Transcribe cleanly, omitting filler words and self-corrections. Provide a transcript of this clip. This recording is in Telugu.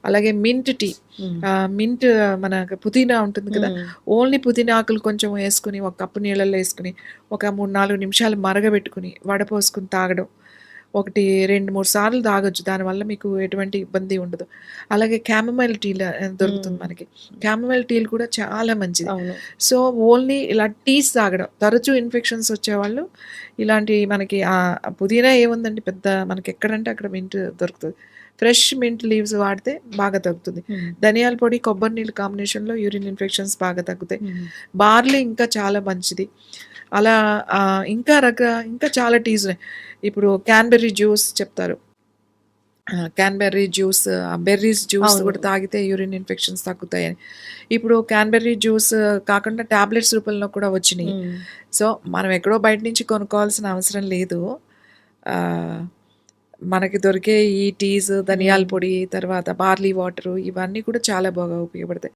అలాగే మింట్ టీ. హ్మ్. మింట్ మనకు పుదీనా ఉంటుంది కదా! హ్మ్. ఓన్లీ పుదీనా ఆకులు కొంచెం ఏసుకొని, ఒక కప్పు నీళ్ళల్లో ఏసుకొని, ఒక 3, 4 నిమిషాలు మరగబెట్టుకొని, వడపోసుకొని తాగడం. ఒకటి 2, 3 సార్లు తాగొచ్చు. దానివల్ల మీకు ఎటువంటి ఇబ్బంది ఉండదు. అలాగే క్యామమైల్ దొరుకుతుంది హ్మ్. మనకి. క్యామమైల్ టీలు కూడా చాలా మంచిది. అవును. సో, ఓన్లీ ఇలా టీస్ తాగడం. తరచూ ఇన్ఫెక్షన్స్ వచ్చేవాళ్ళు ఇలాంటి మనకి పుదీనా ఏముందండి పెద్ద మనకెక్కడంటే అక్కడ మింట్ దొరుకుతది. ఫ్రెష్ మింట్ లీవ్స్ వాడితే బాగా తగ్గుతుంది. హ్మ్. ధనియాల పొడి, కొబ్బరి నీళ్ళు కాంబినేషన్‌లో యూరిన్ ఇన్ఫెక్షన్స్ బాగా తగ్గుతాయి. హ్మ్. బార్లీ ఇంకా చాలా మంచిది. అలా ఇంకా చాలా టీస్ ఉన్నాయి. ఇప్పుడు క్యాన్‌బెర్రీ జ్యూస్ చెప్తారు. క్యాన్‌బెర్రీ జ్యూస్, బెర్రీస్ జ్యూస్ అవును. కూడా తాగితే యూరిన్ ఇన్ఫెక్షన్స్ తగ్గుతాయని. ఇప్పుడు క్యాన్‌బెర్రీ జ్యూస్ కాకుండా టాబ్లెట్స్ రూపంలో కూడా వచ్చినియి. హ్మ్. సో, మనం ఎక్కడో బయట నుంచి కొనుక్కోవాల్సిన అవసరం లేదు. ఆహ్, మనకి దొరికే ఈ టీస్, ధనియాల హ్మ్. పొడి, తర్వాత బార్లీ వాటరు ఇవన్నీ కూడా చాలా బాగా ఉపయోగపడతాయి.